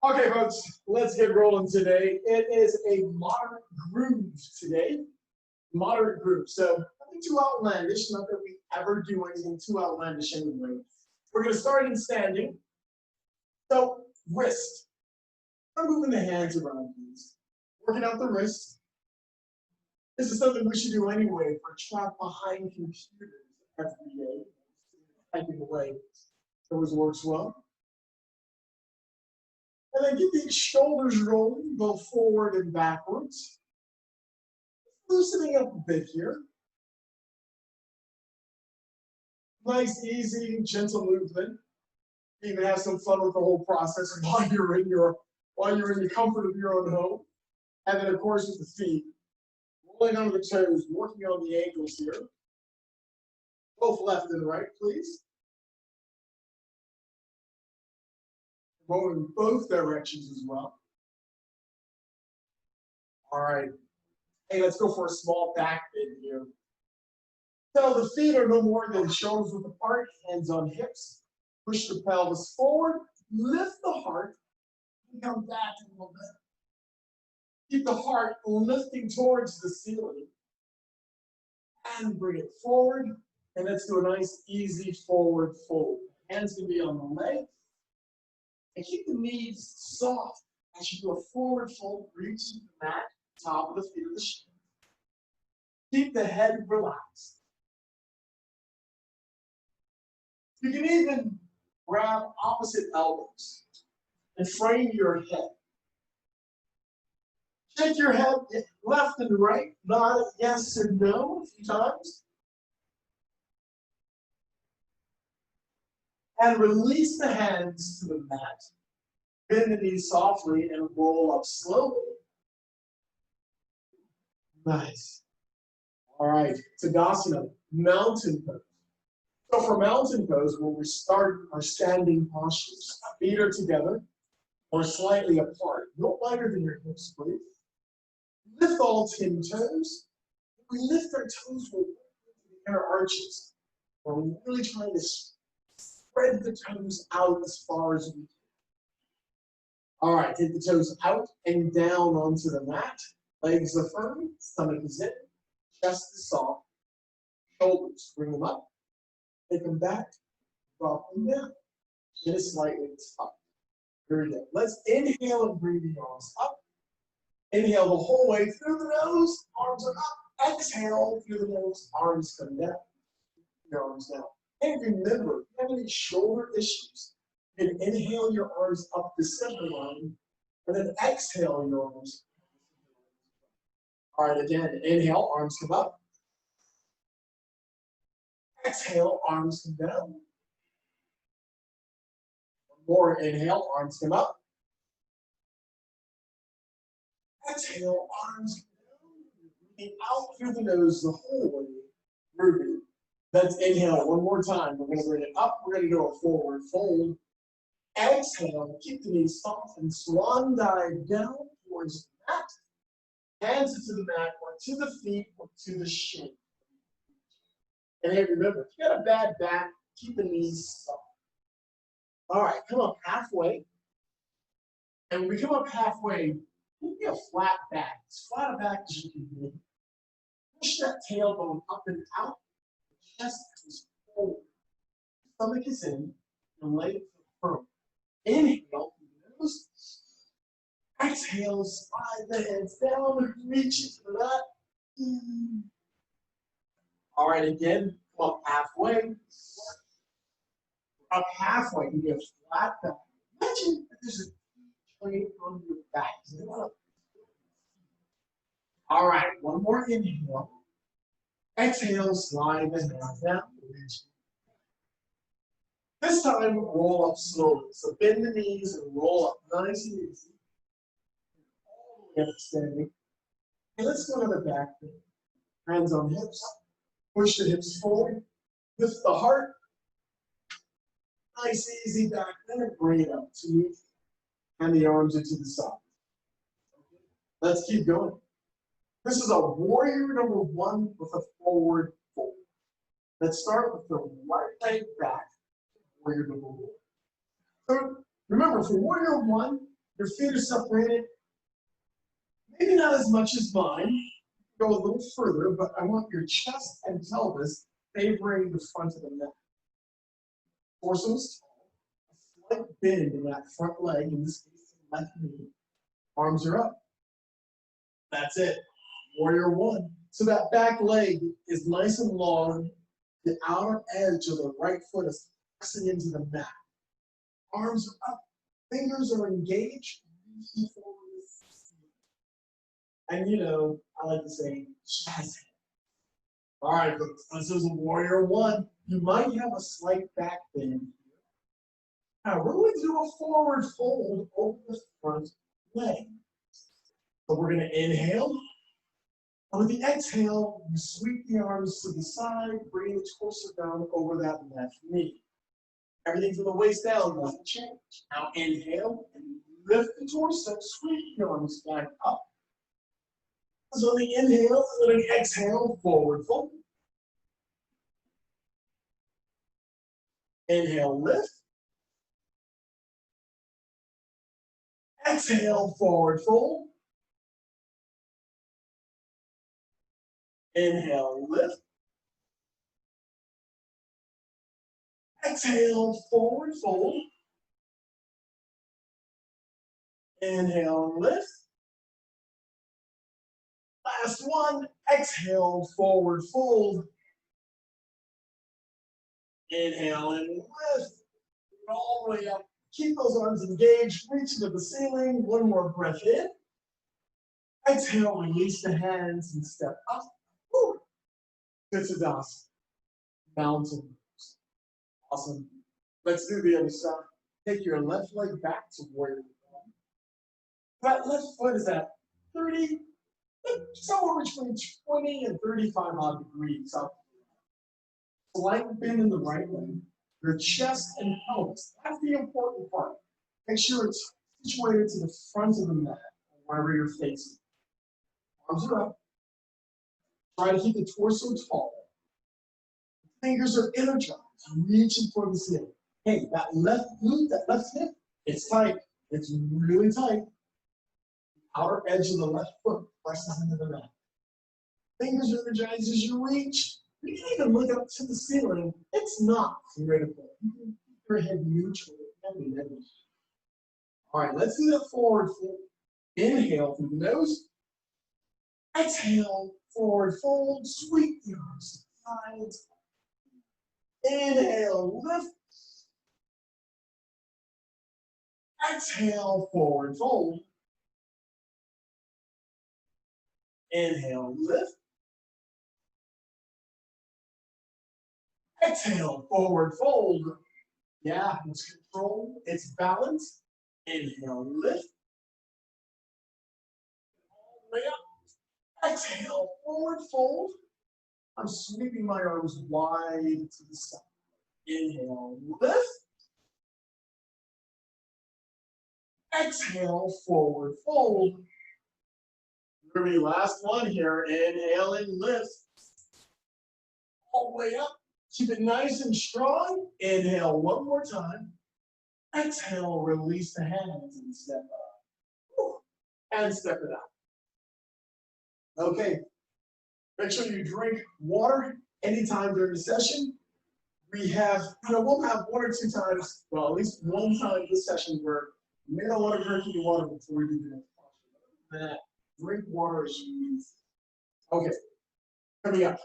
Okay, folks, let's get rolling today. It is a moderate groove today. Moderate groove. So nothing too outlandish, not that we ever do anything too outlandish anyway. We're going to start in standing. So wrist. I'm moving the hands around, please. Working out the wrist. This is something we should do anyway if we're trapped behind computers every day. Typing away. Always works well. And then get these shoulders rolling, go forward and backwards. Loosening up a bit here. Nice, easy, gentle movement. You can have some fun with the whole process while you're in the comfort of your own home. And then of course with the feet. Rolling onto the toes, working on the ankles here. Both left and right, please. Going in both directions as well. All right. Hey, let's go for a small back bend here. So the feet are no more than shoulders width apart, hands on hips. Push the pelvis forward, lift the heart, and come back a little bit. Keep the heart lifting towards the ceiling. And bring it forward. And let's do a nice, easy forward fold. Hands can be on the legs. And keep the knees soft as you do a forward fold, reaching the mat, top of the feet of the shin. Keep the head relaxed. You can even grab opposite elbows and frame your head. Shake your head left and right, nod yes and no a few times. And release the hands to the mat. Bend the knees softly and roll up slowly. Nice. All right, Tadasana, mountain pose. So for mountain pose, when we start our standing postures, feet are together or slightly apart, no wider than your hips, please. Lift all 10 toes. We lift our toes with the inner arches. We're really trying to spread the toes out as far as we can. All right, take the toes out and down onto the mat. Legs are firm, stomach is in, chest is soft, shoulders, bring them up, take them back, drop them down. Chin is slightly up. Here we go. Let's inhale and bring the arms up. Inhale the whole way through the nose, arms are up. Exhale through the nose, arms come down. Your arms down. And remember, if you have any shoulder issues, you can inhale your arms up the center line, and then exhale your arms. All right, again, inhale, arms come up. Exhale, arms come down. One more, inhale, arms come up. Exhale, arms come down. Breathing out through the nose the whole way. Breathing. Let's inhale one more time. We're going to bring it up. We're going to do a forward fold. Exhale, keep the knees soft and swan dive down towards the mat. Hands into the mat or to the feet or to the shin. And hey, remember, if you got a bad back, keep the knees soft. All right, come up halfway. And when we come up halfway, give me a flat back. As flat a back as you can do. Push that tailbone up and out. The chest is forward. The stomach is in. The legs are firm. Inhale through the nose. Exhale, slide the hands down, reach into the mat. All right, again, come up halfway. Up halfway, you get a flat back. Imagine if there's a train on your back. All right, one more inhale. Exhale, slide the hands down. This time, roll up slowly. So bend the knees and roll up nice and easy. Extending. And let's go to the back bend. Hands on hips. Push the hips forward. Lift the heart. Nice, easy back bend and bring it up to you. And the arms into the side. Let's keep going. This is a warrior number one with a forward fold. Let's start with the right leg back. Warrior number one. So remember, for warrior one, Your feet are separated. Maybe not as much as mine. Go a little further, but I want your chest and pelvis favoring the front of the neck. Torso is tall. A slight bend in that front leg, in this case, the left knee. Arms are up. That's it. Warrior one. So that back leg is nice and long. The outer edge of the right foot is pressing into the mat. Arms are up. Fingers are engaged. And you know, I like to say, jazz. All right, this is a warrior one. You might have a slight back bend. Now we're going to do a forward fold over the front leg. So we're going to inhale. And with the exhale, you sweep the arms to the side, bring the torso down over that left knee. Everything from the waist down doesn't change. Now inhale and lift the torso, sweep the arms back up. So the inhale and then exhale, forward fold. Inhale, lift. Exhale, forward fold. Inhale, lift. Exhale, forward fold. Inhale, lift. Last one. Exhale, forward fold. Inhale and lift. All the way up. Keep those arms engaged. Reach into the ceiling. One more breath in. Exhale, release the hands and step up. Woo. Siddhasana. Mountain pose. Awesome. Let's do the other side. Take your left leg back to warrior one. That left foot is at 30, somewhere between 20 and 35 odd degrees up. Slight bend in the right leg. Your chest and pelvis. That's the important part. Make sure it's situated to the front of the mat, wherever you're facing. Arms are up. Try to keep the torso tall. Fingers are energized. Reaching for the ceiling. Hey, that left glute, that left hip, it's tight. It's really tight. The outer edge of the left foot presses into the mat. Fingers are energized as you reach. You can even look up to the ceiling. It's not critical. You can keep your head neutral. All right, let's do that forward fold. Inhale through the nose. Exhale, forward fold. Sweep the arms to the sides. Inhale, lift. Exhale, forward fold. Inhale, lift. Exhale, forward fold. Yeah, it's control, it's balance. Inhale, lift. All the way up. Exhale, forward fold. I'm sweeping my arms wide to the side. Inhale, lift. Exhale, forward fold. Ruby, last one here. Inhale and lift. All the way up. Keep it nice and strong. Inhale one more time. Exhale, release the hands and step up. Whew. And step it out. Okay. Make sure you drink water anytime during the session. We have, we'll have one or two times, well, at least one time this session where you may not want to drink any water before we do the next posture. That drink water as you need. Okay. Coming up.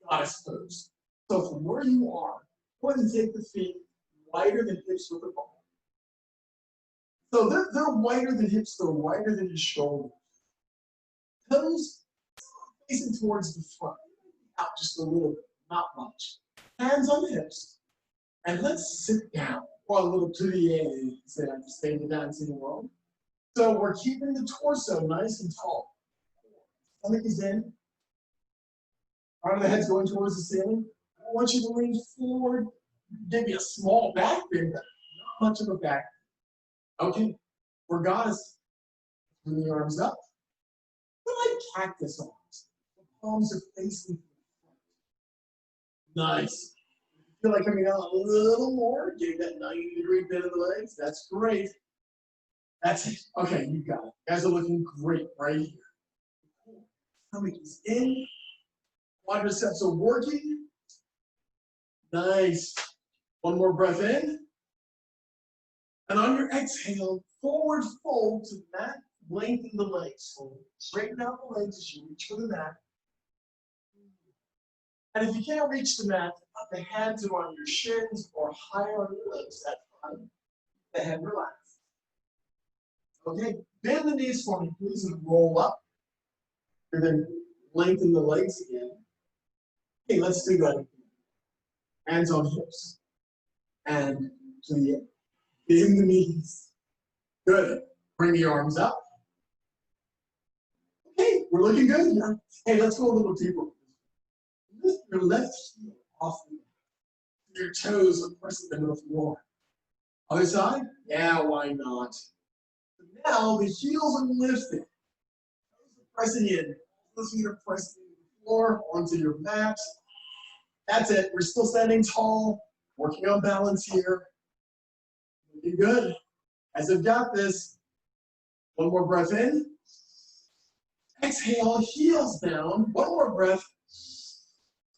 Goddess pose. So from where you are, go ahead and take the feet wider than hips with the ball. So they're wider than hips, they're wider than your shoulders. Toes facing towards the front, out just a little bit, not much. Hands on the hips, and let's sit down for a little plie, say I'm just staying the dancing world. So we're keeping the torso nice and tall. Stomach is in. Part of the head's going towards the ceiling. I want you to lean forward, maybe a small back bend, but not much of a back. Okay, for goddess, bring the arms up. They're like cactus arms. The palms are facing front. Nice. Feel like coming out a little more, getting that 90-degree bend of the legs. That's great. That's it. Okay, you got it. You guys are looking great right here. Stomach is in. Quadriceps are working. Nice. One more breath in. And on your exhale, forward fold to the mat. Lengthen the legs. So straighten out the legs as you reach for the mat. And if you can't reach the mat, the hands are on your shins or higher on your legs. That's fine. The head relax. Okay, bend the knees for me, please, and roll up. And then lengthen the legs again. Okay, let's do that again. Hands on hips. And to the end. Bend the knees. Good. Bring your arms up. Okay, we're looking good here. Hey, let's go a little deeper. Lift your left heel off the mat. Your toes are pressing into the floor. Other side? Yeah, why not? Now the heels are lifted. Toes are pressing in. Those feet are pressing into the floor, onto your mat. That's it. We're still standing tall, working on balance here. Looking good. As I've got this, one more breath in. Exhale, heels down. One more breath.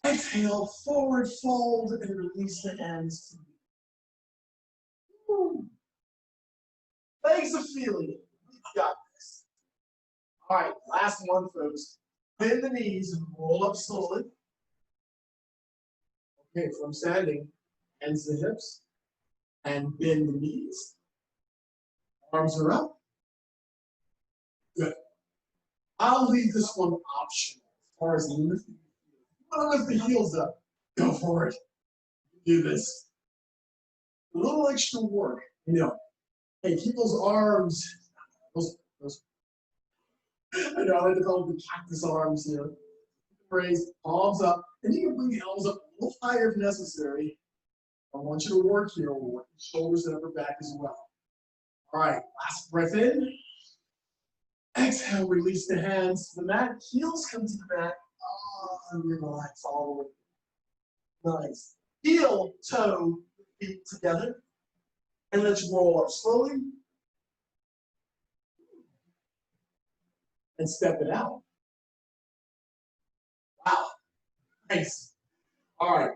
Exhale, forward fold, and release the hands. Woo. Legs are feeling it. We've got this. All right, last one, folks. Bend the knees and roll up slowly. Okay, from standing, hands to the hips, and bend the knees. Arms are up. Good. I'll leave this one optional as far as lifting. You want to lift the heels up, go for it. Do this. A little extra work, you know. Hey, keep those arms, those I know, I like to call them the cactus arms, you know. Raise, palms up, and you can bring the elbows up a little higher if necessary. I want you to work here, work the shoulders and upper back as well. All right, last breath in. Exhale, release the hands to the mat. Heels come to the mat. Oh, and relax all the way. Nice. Heel, toe, feet together. And let's roll up slowly. And step it out. Wow. Nice. All right.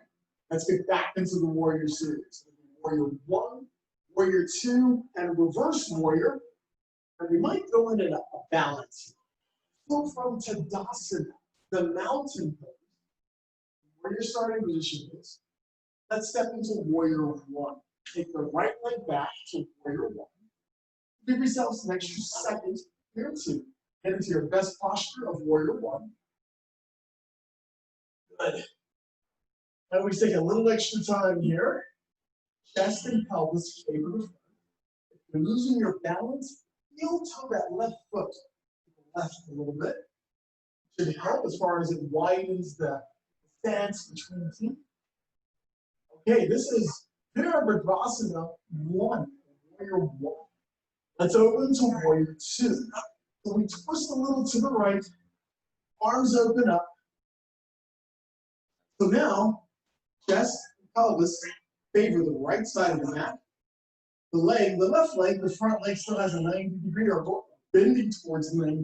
Let's get back into the warrior series. Warrior 1, warrior 2, and reverse warrior. And we might go into a balance. So from Tadasana, the mountain pose, where your starting position is, let's step into warrior 1. Take the right leg back to warrior 1. Give yourselves an extra second here too. Get into your best posture of warrior 1. Good. And we take a little extra time here. Chest and pelvis favor the front. If you're losing your balance, heel toe that left foot to the left a little bit. Should help as far as it widens the stance between the feet. Okay, this is Virabhadrasana 1, warrior 1. Let's open to warrior 2. So we twist a little to the right, arms open up. So now, chest and pelvis favor the right side of the mat. The left leg, the front leg still has a 90-degree or bending towards 90.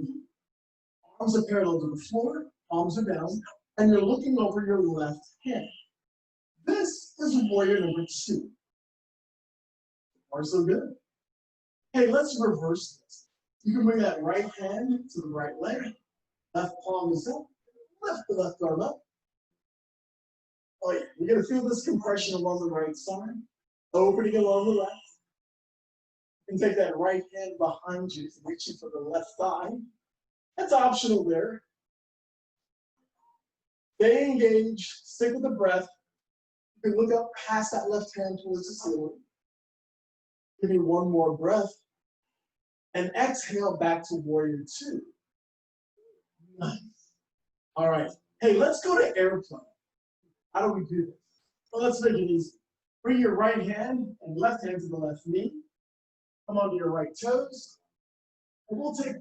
Arms are parallel to the floor, palms are down, and you're looking over your left hand. This is warrior number 2. Far so good. Hey, let's reverse this. You can bring that right hand to the right leg. Left palm is up. Lift the left arm up. Oh yeah, you're going to feel this compression along the right side. Opening along the left. You can take that right hand behind you, reaching for the left thigh. That's optional there. Stay engaged. Stick with the breath. You can look up past that left hand towards the ceiling. Give me one more breath. And exhale back to warrior 2. Nice. All right. Hey, let's go to airplane. How do we do this? Well, let's make it easy. Bring your right hand and left hand to the left knee. Come onto your right toes. And we'll take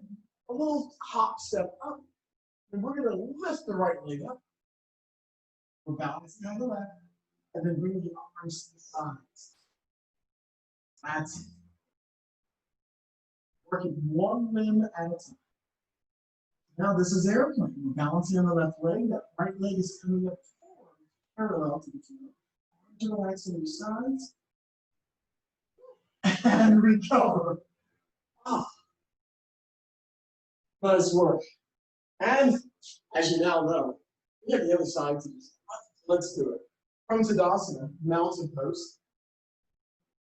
a little hop step up. And we're going to lift the right leg up. We're balancing on the left. And then bring the arms to the sides. That's it. Working one limb at a time. Now this is airplane. We're balancing on the left leg. That right leg is coming up forward, parallel to the floor. Arms relaxing to your sides. And recover. Ah, nice work. And as you now know, we have the other side to this. Let's do it. From Tadasana, mountain pose.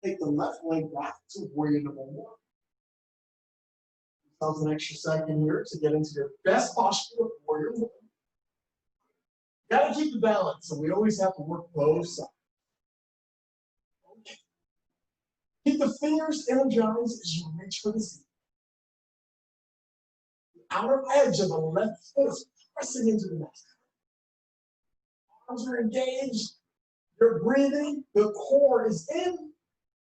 Take the left leg back to warrior number one. Yourself an extra second here to get into your best posture of warrior one. Gotta keep the balance, so we always have to work both sides. Okay. Keep the fingers energized as you reach for the seat. The outer edge of the left foot is pressing into the next. Arms are engaged. You're breathing. The core is in.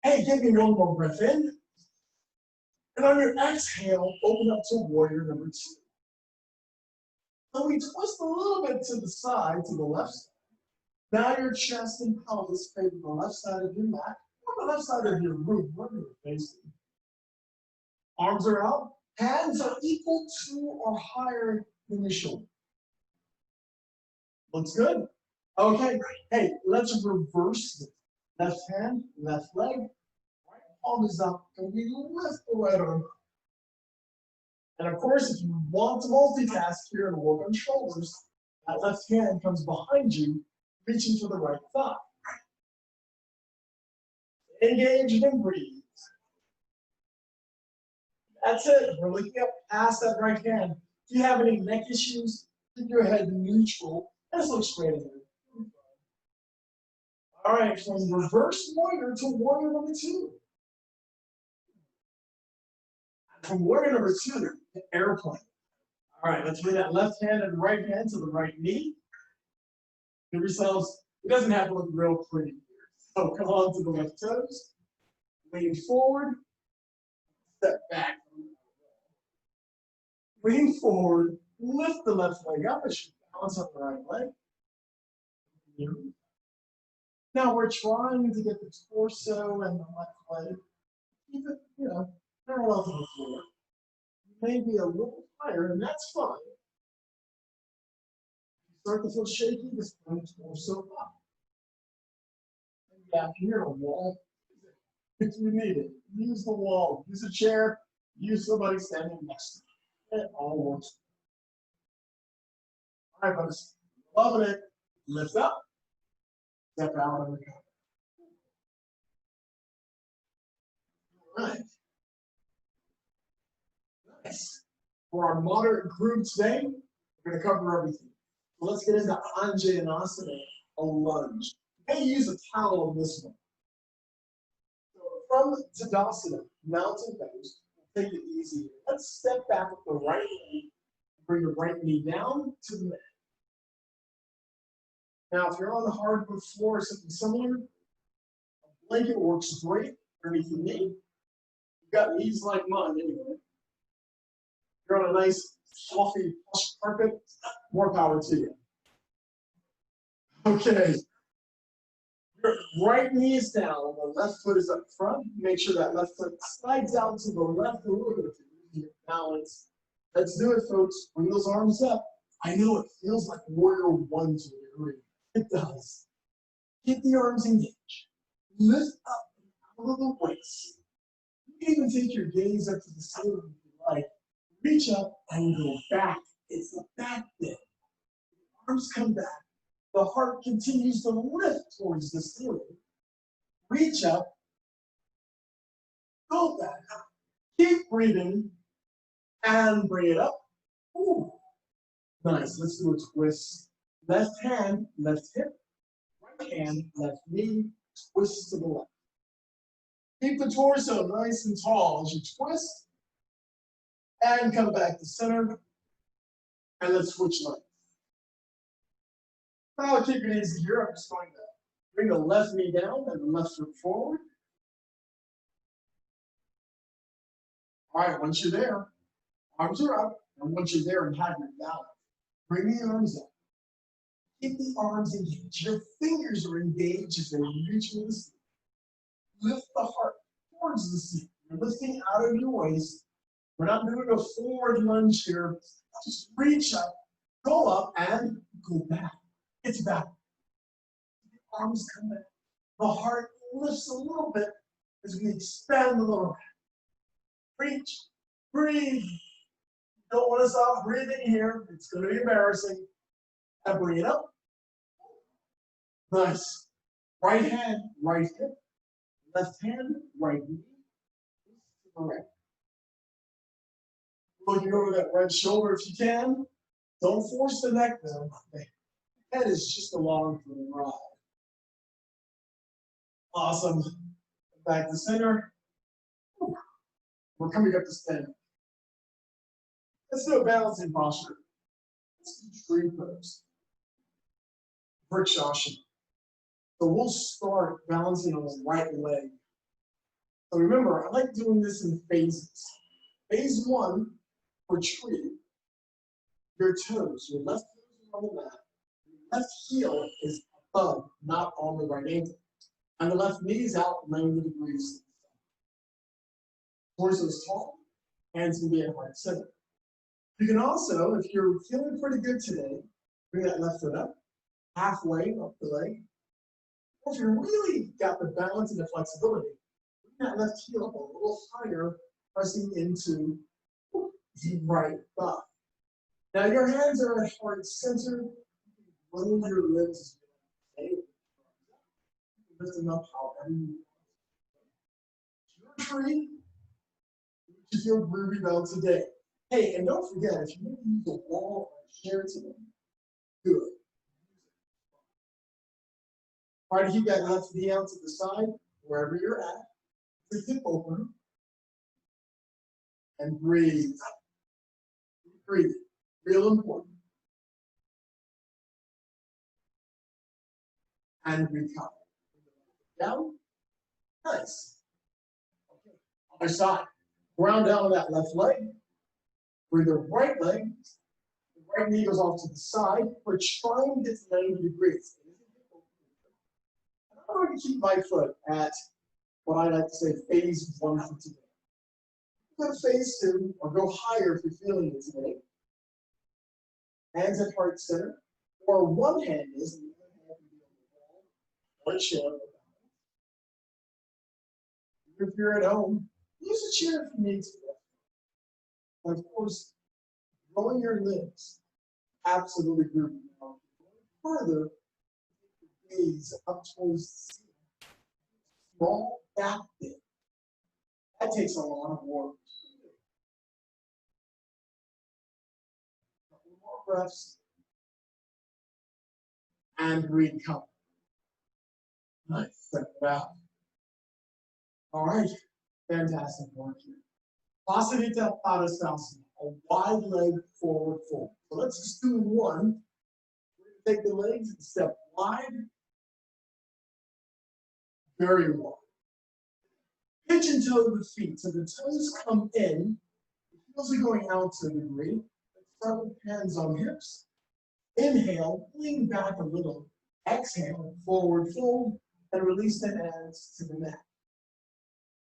Hey, give me one more breath in. And on your exhale, open up to warrior number two. So we twist a little bit to the side, to the left side. Now your chest and pelvis favor the left side of your mat, or the left side of your room, wherever you're facing. Arms are out. Hands are equal to or higher than your shoulder. Looks good. Okay, hey, let's reverse this. Left hand, left leg, right palm is up, and we lift the right arm up. And of course, if you want to multitask here and work on shoulders, that left hand comes behind you, reaching for the right thigh. Engage and breathe. That's it. We're looking up past that right hand. If you have any neck issues, keep your head neutral. Just look straight ahead. All right, from reverse warrior to warrior number two. From warrior number two to airplane. All right, let's bring that left hand and right hand to the right knee. Give yourselves, it doesn't have to look real pretty here. So come on to the left toes. Lean forward. Step back. Lean forward. Lift the left leg up as you balance on the right leg. Now we're trying to get the torso and the left leg, keep it, parallel to the floor. Maybe a little higher, and that's fine. If you start to feel shaky, just bring the torso up. And yeah, if you're a wall, if you need it, use the wall, use a chair, use somebody standing next to you. It all works. All right, folks, loving it. Lift up. Step out and recover. All right. Nice. For our moderate group today, we're going to cover everything. So let's get into Anjaneyasana, a lunge. You may use a towel on this one. So from Tadasana, mountain pose, we'll take it easy. Let's step back with the right knee, bring the right knee down to the mat. Now, if you're on the hardwood floor or something similar, a blanket works great underneath the knee. You've got knees like mine anyway. If you're on a nice, fluffy, plush carpet, more power to you. Okay. Your right knee is down, the left foot is up front. Make sure that left foot slides out to the left a little bit to your balance. Let's do it, folks. Bring those arms up. I know it feels like warrior one to a degree. It does. Keep the arms engaged. Lift up and out of the waist. You can even take your gaze up to the ceiling if you like. Reach up and go back. It's the back bend. The arms come back. The heart continues to lift towards the ceiling. Reach up. Go back. Keep breathing. And bring it up. Ooh. Nice. Let's do a twist. Left hand, left hip. Right hand, left knee. Twist to the left. Keep the torso nice and tall as you twist. And come back to center. And let's switch legs. Now I'll keep it easy here. I'm just going to bring the left knee down and the left foot forward. All right, once you're there, arms are up. And once you're there and have your balance, bring the arms up. Keep the arms engaged. Your fingers are engaged as they reach for the seat. Lift the heart towards the seat. You're lifting out of your waist. We're not doing a forward lunge here. Just reach up, go up, and go back. It's back. The arms come back. The heart lifts a little bit as we expand the lower back. Reach, breathe. Don't want to stop breathing here. It's going to be embarrassing. And bring it up. Nice. Right hand, right hip. Left hand, right knee. All right. Looking over that right shoulder if you can. Don't force the neck though. The head is just along for the ride. Awesome. Back to center. We're coming up to stand. Let's do a balancing posture. Let's do tree pose. Vrikshasana. So we'll start balancing on the right leg. So remember, I like doing this in phases. Phase one, for tree, your toes, your left toes are on the mat, your left heel is above, not on the right ankle, and the left knee is out 90 degrees. Torso is tall, hands can be at heart center. You can also, if you're feeling pretty good today, bring that left foot up, halfway up the leg. Or if you really got the balance and the flexibility, bring that left heel up a little higher, pressing into the right thigh. Now your hands are at heart center. Roll your limbs. Lift them up however you want. Your tree, you feel groovy about today. Hey, and don't forget, if you need to use a wall or a chair today, do it. Try to keep that left knee out to the side, wherever you're at. The hip open. And breathe. Breathe. Real important. And recover. Down. Nice. Okay. Other side. Ground down on that left leg. Bring the right leg. The right knee goes off to the side. We're trying to get to 90 degrees. I'm going to keep my foot at what I like to say phase one for today. Go to phase two, or go higher if you're feeling it today. Hands at heart center, or one hand is, and the other hand can be on the wall, or a chair. If you're at home, use a chair if you need to. And of course, rolling your limbs, absolutely groovy. Now, further, gaze up towards the ceiling. Small back bend. That takes a lot of work. Couple more breaths. And recover. Nice. Step it out. All right. Fantastic work here. Vasudita Padasana. A wide leg forward fold. So let's just do one. We're going to take the legs and step wide. Very wide. Pinch and toe the feet. So the toes come in. The heels are going out to a degree. Let's start with hands on hips. Inhale, lean back a little. Exhale, forward fold, and release the hands to the mat.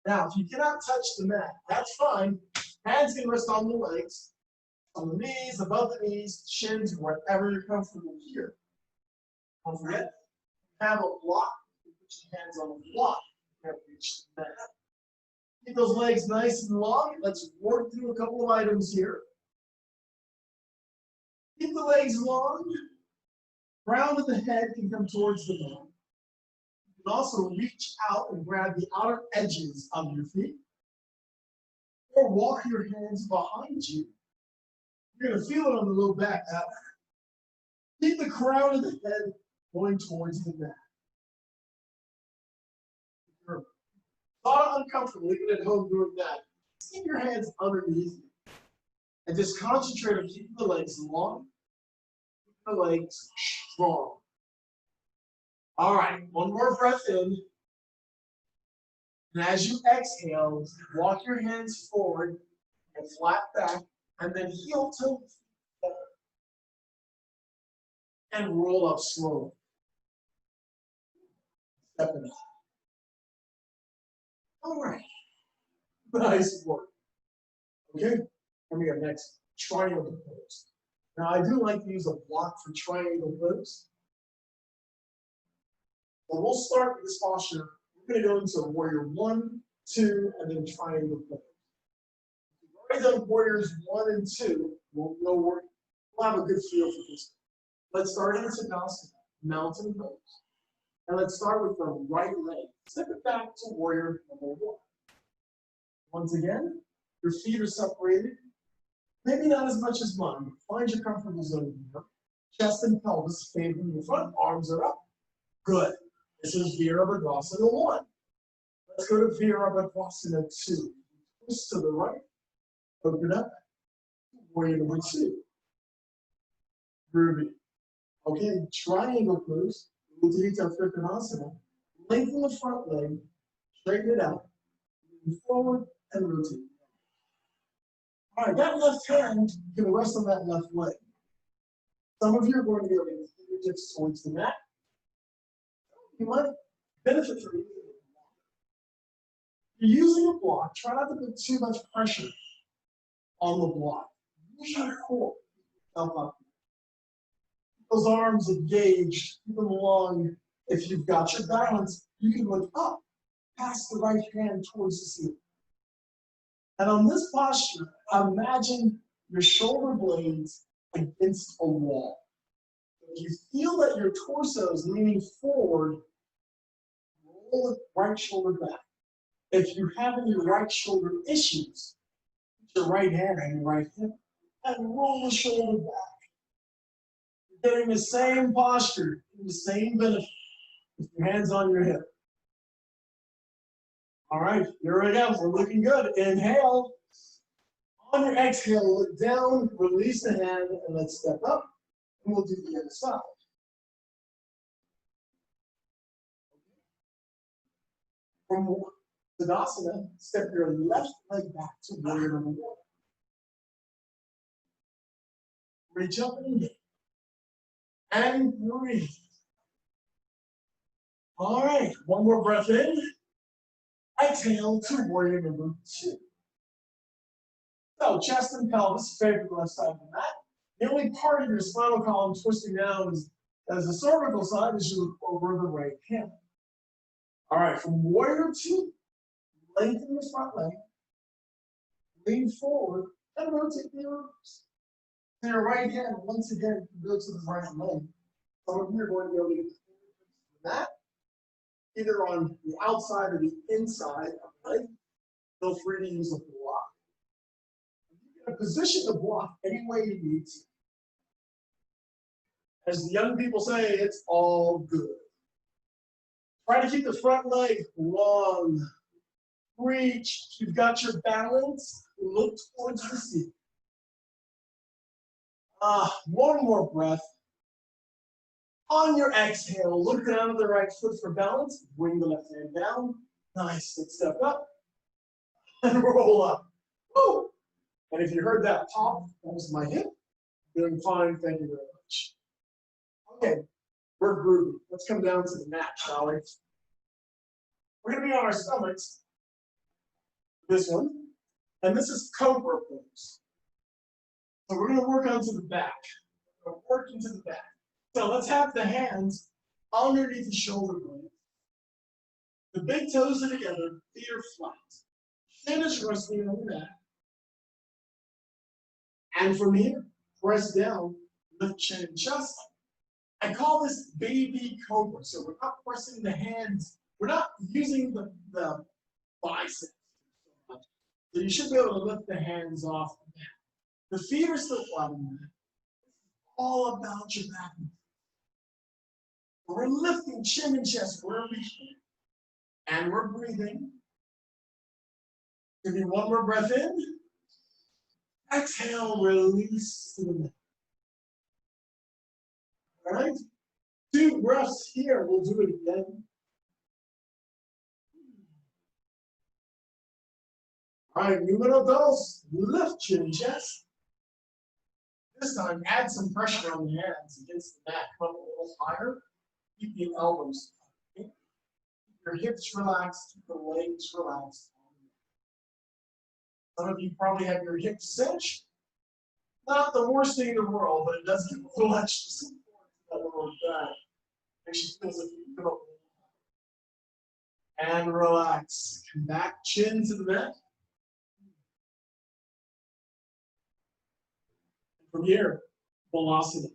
Now, if you cannot touch the mat, that's fine. Hands can rest on the legs, on the knees, above the knees, shins, wherever you're comfortable here. Don't forget, have a block. Put your hands on the block. You can't reach the mat. Keep those legs nice and long. Let's work through a couple of items here. Keep the legs long. Round of the head can come towards the bottom. You can also reach out and grab the outer edges of your feet. Or walk your hands behind you. You're going to feel it on the low back. Now, keep the crown of the head going towards the mat. If you're not uncomfortable, even at home doing that, keep your hands underneath you. And just concentrate on keeping the legs long, keeping the legs strong. All right, one more breath in. And as you exhale, walk your hands forward and flat back, and then heel toe forward. And roll up slowly. Step it up. All right. Nice work. Okay, coming up next, triangle pose. Now, I do like to use a block for triangle pose. But we'll start with this posture. We're going to go into warrior 1, 2, and then triangle pose. We've already done warriors 1 and 2. We'll have a good feel for this. Let's start in Tadasana, mountain pose. And let's start with the right leg. Step it back to warrior number 1. Once again, your feet are separated. Maybe not as much as mine. Find your comfortable zone here. Chest and pelvis favoring the front. Arms are up. Good. This is Virabhadrasana 1. Let's go to Virabhadrasana 2. Twist to the right. Open up. Warrior number 2. Groovy. Okay, triangle pose. Uttanasana Trikonasana. Lengthen the front leg. Straighten it out. Move forward and rotate. All right, that left hand can rest on that left leg. Some of you are going to be able to get fingertips towards the mat. You might benefit from using a block. If you're using a block, try not to put too much pressure on the block. Use your core. Up. Those arms engaged, keep them long. If you've got your balance, you can look up past the right hand towards the ceiling. And on this posture, imagine your shoulder blades against a wall. If you feel that your torso is leaning forward, roll the right shoulder back. If you have any right shoulder issues, put your right hand on your right hip and roll the shoulder back. You're getting the same posture, the same benefit with your hands on your hip. All right, here we go. We're looking good. Inhale. On your exhale, look down, release the hand, and let's step up. And we'll do the other side. From Tadasana, step your left leg back to warrior number 1. Reach up and in. And breathe. All right, one more breath in. Exhale to warrior number 2. So chest and pelvis favor the left side of the mat. The only part of your spinal column twisting down as the cervical side as you look over the right hand. All right, from warrior 2, lengthen the front leg, lean forward, and rotate the arms. To your right hand, once again, go to the right leg. Some of you are going to be able to get the fingertips to the mat, either on the outside or the inside of the leg. Feel free to use a block. You can position the block any way you need to. As the young people say, it's all good. Try to keep the front leg long. Reach. You've got your balance. Look towards the ceiling. One more breath. On your exhale, look down at the right foot for balance. Bring the left hand down. Nice. Let's step up. And roll up. Woo! And if you heard that pop, that was my hip. Doing fine. Thank you very much. Okay. We're groovy. Let's come down to the mat, shall we? We're going to be on our stomachs. This one. And this is cobra pose. So we're going to work onto the back. We're going to work into the back. So let's have the hands underneath the shoulder blades. The big toes are together, feet are flat. Chin is resting on the mat. And from here, press down, lift chin and chest. I call this baby cobra. So we're not pressing the hands. We're not using the biceps so much. So you should be able to lift the hands off the mat. The feet are still flat on the mat. It's all about your back. We're lifting chin and chest where we can. And we're breathing. Give me one more breath in. Exhale, release to the mat. All right? 2 breaths here. We'll do it again. All right, numero dos. Lift chin and chest. This time, add some pressure on the hands against the mat. Come up a little higher. Keep the elbows. Keep your hips relaxed. Keep the legs relaxed. Some of you probably have your hips cinched. Not the worst thing in the world, but it does give a little extra support to that lower back. Makes you feel as if you can come up. And relax. Come back, chin to the mat. From here, Balasana.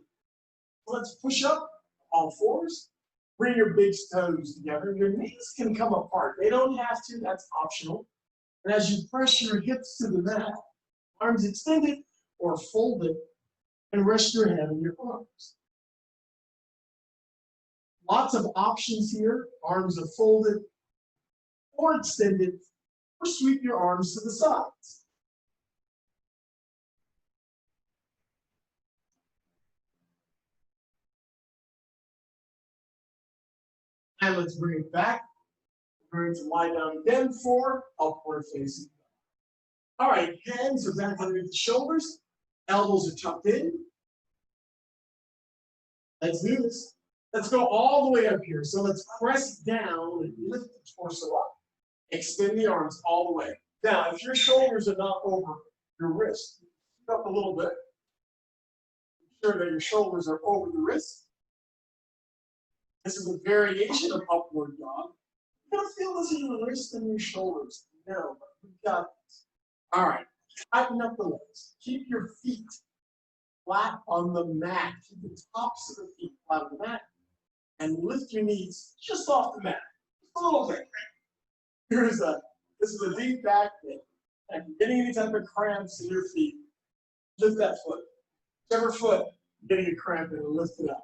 Let's push up all fours. Bring your big toes together. Your knees can come apart. They don't have to, that's optional. And as you press your hips to the mat, arms extended or folded, and rest your head on your arms. Lots of options here. Arms are folded or extended, or sweep your arms to the sides. And let's bring it back. We're going to lie down again for upward facing. All right, hands are back underneath the shoulders. Elbows are tucked in. Let's do this. Let's go all the way up here. So let's press down and lift the torso up. Extend the arms all the way. Now, if your shoulders are not over your wrist, up a little bit. Make sure that your shoulders are over the wrist. This is a variation of upward dog. You're gonna feel this in your wrist and your shoulders. No, but we got this. All right, tighten up the legs. Keep your feet flat on the mat. Keep the tops of the feet flat on the mat. And lift your knees just off the mat. Just a little bit. This is a deep back bend. And if you're getting any type of cramps in your feet, lift that foot. Whichever foot you're getting a cramp in, lift it up.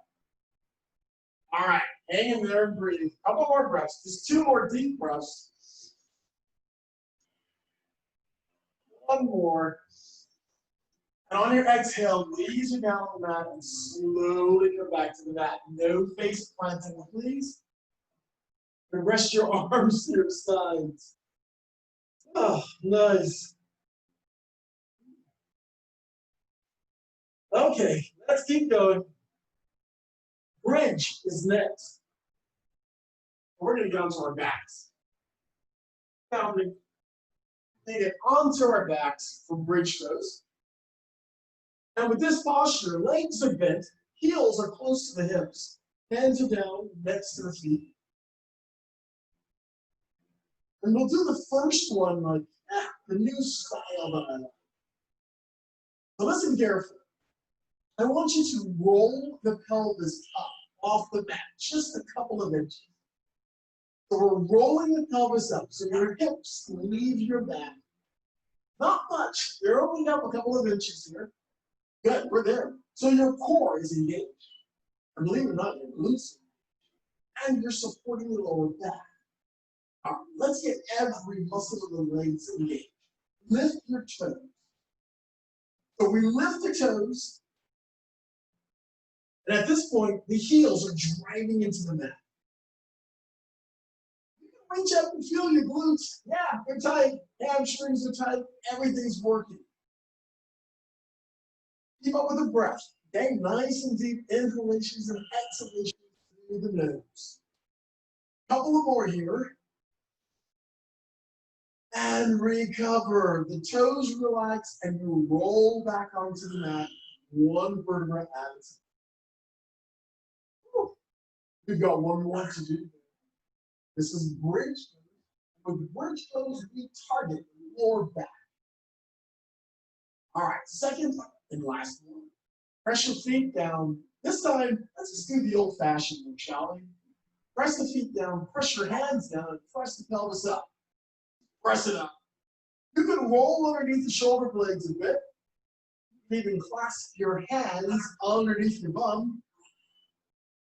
All right, hang in there and breathe. A couple more breaths. Just 2 more deep breaths. One more. And on your exhale, knees are down on the mat and slowly come back to the mat. No face planting, please. And rest your arms to your sides. Oh, nice. Okay, let's keep going. Bridge is next. We're going to get onto our backs. Now, we need it onto our backs for bridge throws. And with this posture, legs are bent, heels are close to the hips, hands are down next to the feet. And we'll do the first one like the new style that I like. So listen carefully. I want you to roll the pelvis up off the mat, just a couple of inches. So we're rolling the pelvis up, so your hips leave your back. Not much, they're only up a couple of inches here. Good, we're there. So your core is engaged. And believe it or not, you're loose. And you're supporting the lower back. All right, let's get every muscle of the legs engaged. Lift your toes. So we lift the toes. And at this point, the heels are driving into the mat. You can reach up and feel your glutes. Yeah, they're tight. Hamstrings are tight. Everything's working. Keep up with the breath. Okay, nice and deep inhalations and exhalations through the nose. Couple of more here. And recover. The toes relax and you roll back onto the mat, one vertebra at a time. We've got one more to do. This is bridge. With bridge toes, we target the lower back. All right, second and last one. Press your feet down. This time, let's just do the old-fashioned one, shall we? Press the feet down, press your hands down, and press the pelvis up. Press it up. You can roll underneath the shoulder blades a bit. You can even clasp your hands underneath your bum.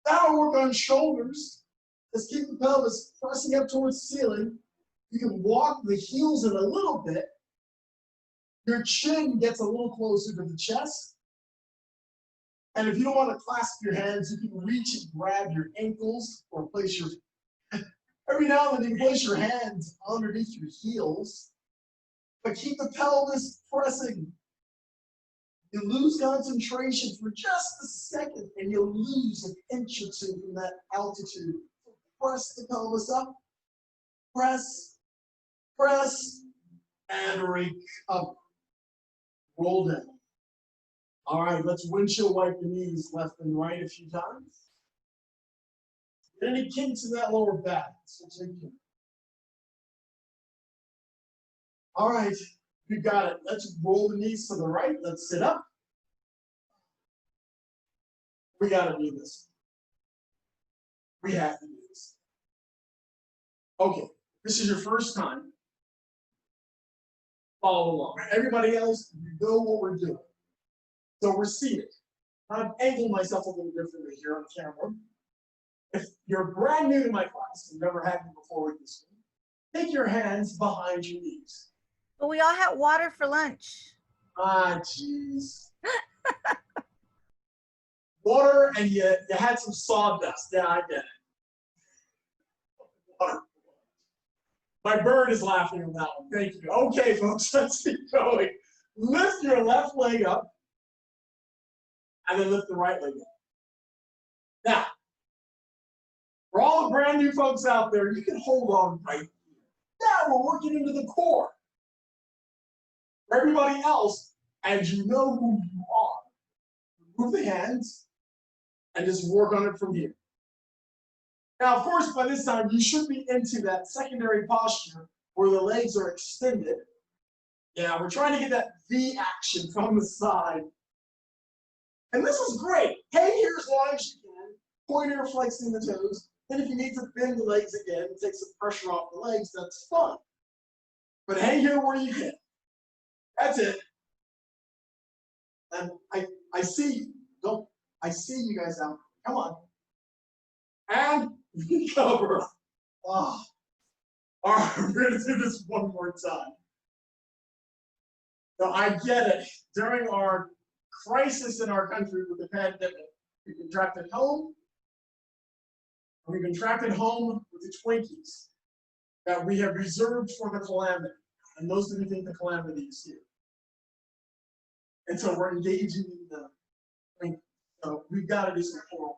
That'll work on shoulders. Just keep the pelvis pressing up towards the ceiling. You can walk the heels in a little bit. Your chin gets a little closer to the chest. And if you don't want to clasp your hands, you can reach and grab your ankles or place your, every now and then you can place your hands underneath your heels. But keep the pelvis pressing. You lose concentration for just a second and you'll lose an inch or two from that altitude. Press the pelvis up. Press, press, And recover. Roll down. All right, let's windshield wipe the knees left and right a few times. Any kinks in that lower back? All right, you got it. Let's roll the knees to the right. Let's sit up. We got to do this. We have to do this. Okay, this is your first time. Follow along. Everybody else, you know what we're doing. So we're seated. I've angled myself a little differently here on camera. If you're brand new to my class and never had me before with this one, take your hands behind your knees. But we all had water for lunch. Ah, jeez. Water and you had some sawdust. Yeah, I get it. Water. My bird is laughing on that one. Thank you. Okay, folks, let's keep going. Lift your left leg up and then lift the right leg up. Now, for all the brand new folks out there, you can hold on right here. Now we're working into the core. For everybody else, as you know who you are, move the hands and just work on it from here. Now, of course, by this time, you should be into that secondary posture where the legs are extended. Yeah, we're trying to get that V action from the side. And this is great. Hang here as long as you can. Pointer flexing the toes. And if you need to bend the legs again, take some pressure off the legs, that's fun. But hang here where you can. That's it. And I see you. I see you guys out. Come on. And recover. Oh. All right, we're going to do this one more time. So I get it. During our crisis in our country with the pandemic, we contracted home. We contracted home with the Twinkies that we have reserved for the calamity. And most of you think the calamity is here. And so we're engaging in the Twinkies. So we've got to do some forward.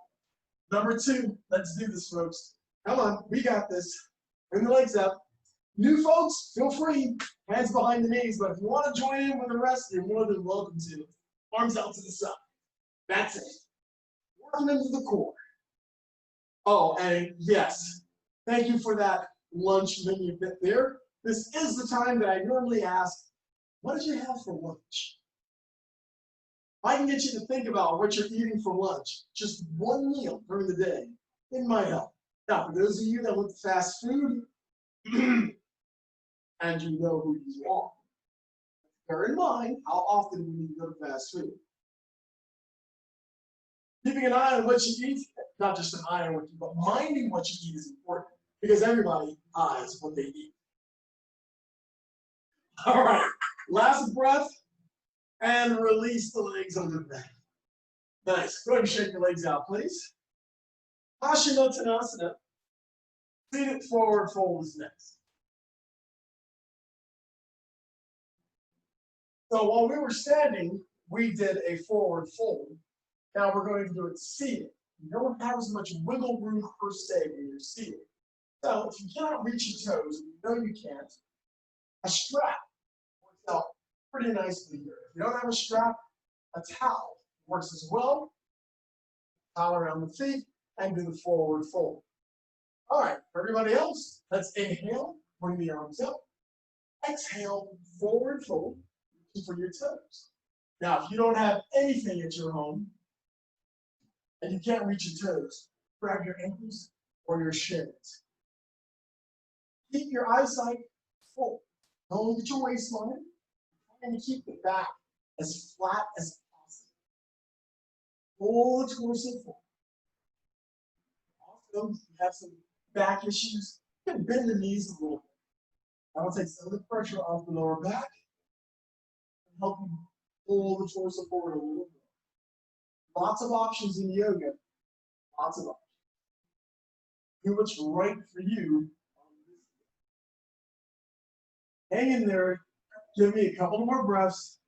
Number 2, let's do this, folks. Come on, we got this. Bring the legs up. New folks, feel free. Hands behind the knees. But if you want to join in with the rest, you're more than welcome to. Arms out to the side. That's it. Working into the core. Oh, and yes, thank you for that lunch menu bit there. This is the time that I normally ask, what did you have for lunch? I can get you to think about what you're eating for lunch. Just one meal during the day. It might help. Now, for those of you that want fast food, and you know who you are, bear in mind how often we need to go to fast food. Keeping an eye on what you eat, not just an eye on what you eat, but minding what you eat is important because everybody eyes what they eat. All right, last breath and release the legs under the back. Nice. Go ahead and shake your legs out, please. Paschimottanasana. Seated forward fold is next. So while we were standing, we did a forward fold. Now we're going to do it seated. You don't have as much wiggle room per se when you're seated. So if you cannot reach your toes, and you know you can't, a strap works out pretty nicely here. If you don't have a strap, a towel works as well. Towel around the feet and do the forward fold. All right, for everybody else, let's inhale, bring the arms up. Exhale, forward fold, reaching for your toes. Now, if you don't have anything at your home, and you can't reach your toes, grab your ankles or your shins. Keep your eyesight full. Don't look at your waistline. And keep the back as flat as possible. Pull the torso forward. Also, if you have some back issues, you can bend the knees a little bit. That'll take some of the pressure off the lower back and help you pull the torso forward a little bit. Lots of options in yoga. Lots of options. Do what's right for you. Hang in there. Give me a couple more breaths.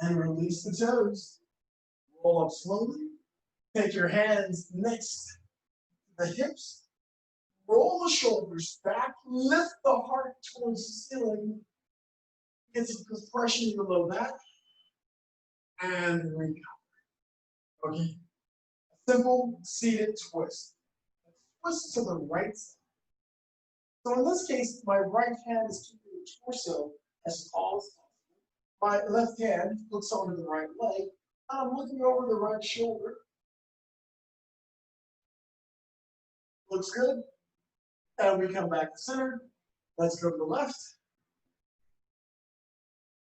And release the toes. Roll up slowly. Take your hands next to the hips. Roll the shoulders back. Lift the heart towards the ceiling. Get some compression in the low back. And recover. Okay. A simple seated twist. Twist to the right side. So in this case, my right hand is keeping the torso as tall as possible. My left hand looks over the right leg. I'm looking over the right shoulder. Looks good. And we come back to center. Let's go to the left.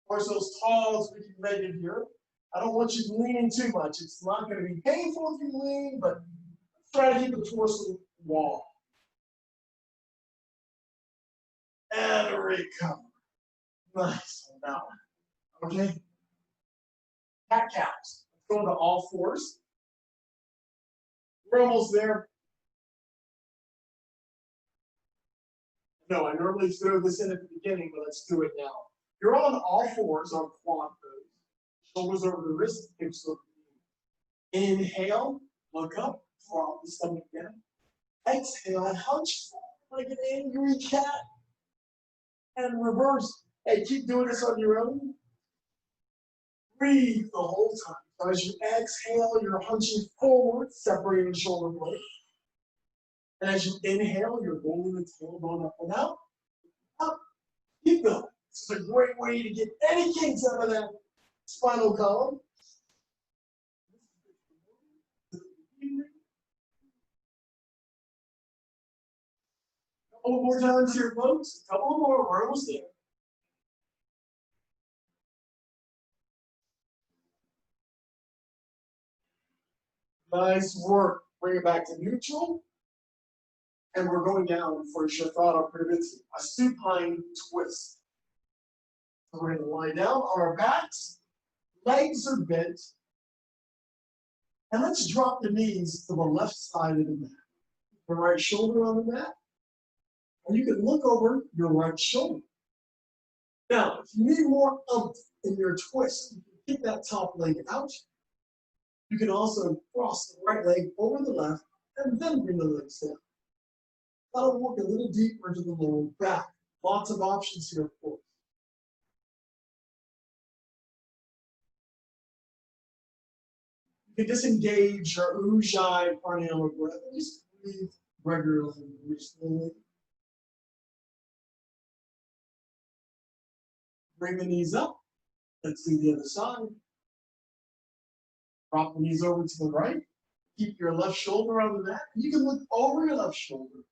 Torso as tall as we can make it here. I don't want you leaning too much. It's not going to be painful if you lean, but try to keep the torso long. And recover. Nice. Now, okay. Cat cows. Let's go into all fours. We're almost there. No, I normally throw this in at the beginning, but let's do it now. You're on all fours on quad pose. Shoulders over the wrist, hips over the knee. Inhale, look up, drop the stomach down. Exhale, and hunch forward like an angry cat. And reverse. Hey, keep doing this on your own. Breathe the whole time. So as you exhale, you're hunching forward, separating the shoulder blade. And as you inhale, you're rolling the tailbone up and out. Up. Keep going. This is a great way to get any kinks out of that spinal column. A couple more times here, folks. A couple more. We're almost there. Nice work. Bring it back to neutral. And we're going down for Shavasana Pranaviti, a supine twist. So we're going to lie down on our backs. Legs are bent. And let's drop the knees to the left side of the mat. The right shoulder on the mat. And you can look over your right shoulder. Now, if you need more oomph in your twist, you can kick that top leg out. You can also cross the right leg over the left and then bring the legs down. That'll work a little deeper into the lower back. Lots of options here, of course. You can disengage your Ujjayi pranayama breath and just breathe regularly, breathe slowly. Bring the knees up. Let's do the other side. Drop the knees over to the right. Keep your left shoulder on the mat. You can look over your left shoulder.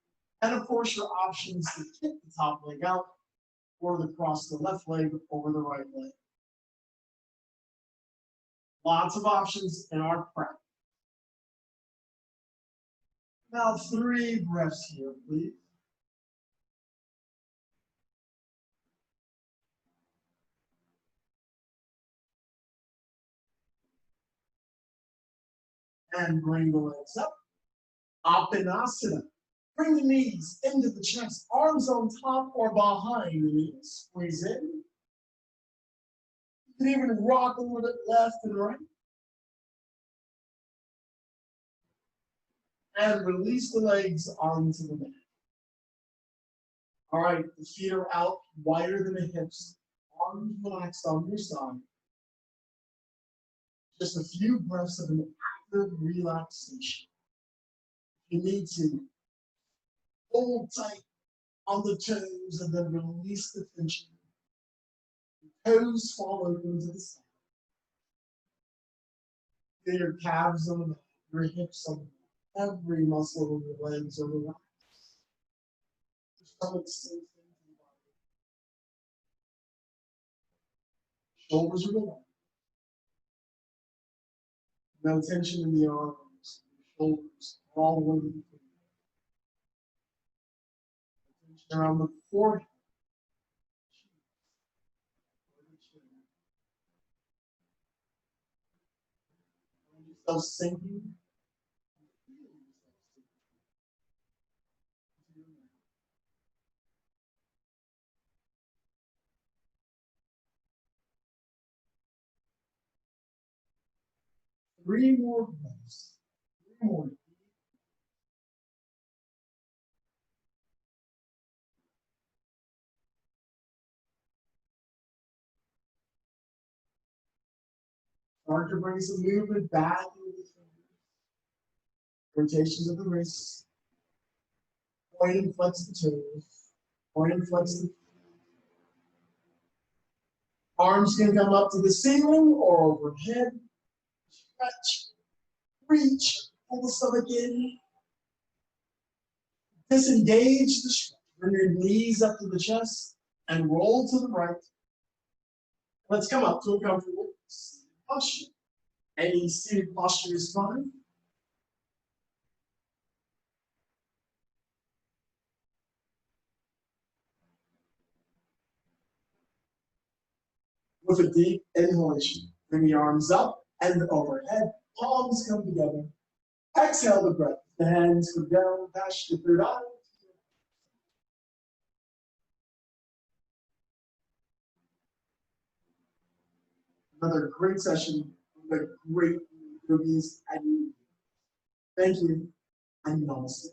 And of course, your options to kick the top leg out or to cross the left leg over the right leg. Lots of options in our practice. Now 3 breaths here, please. And bring the legs up. Appanasana. Bring the knees into the chest, arms on top or behind the knees. Squeeze in. You can even rock a little bit left and right. And release the legs onto the mat. All right, the feet are out wider than the hips. Arms relaxed on your side. Just a few breaths of an active relaxation. You need to hold tight on the toes and then release the tension. The toes fall open to the side. Feel your calves on the mat, your hips on the mat. Every muscle of your legs are relaxed. Your stomach sinks into the body. Shoulders are relaxed. No tension in the arms, your shoulders, all over the feet. Tension around the forehead. Find yourself sinking. 3 more breaths. More. Start to bring some movement back into the fingers. Rotations of the wrists. Point and flex the toes. Point and flex the arms can come up to the ceiling or overhead. Stretch, reach, pull the stomach in. Disengage the stretch. Bring your knees up to the chest and roll to the right. Let's come up to a comfortable posture. Any seated posture is fine. With a deep inhalation, bring the arms up and overhead. Palms come together. Exhale the breath. The hands come down, past the third eye. Another great session with great yogis and thank you and namaste.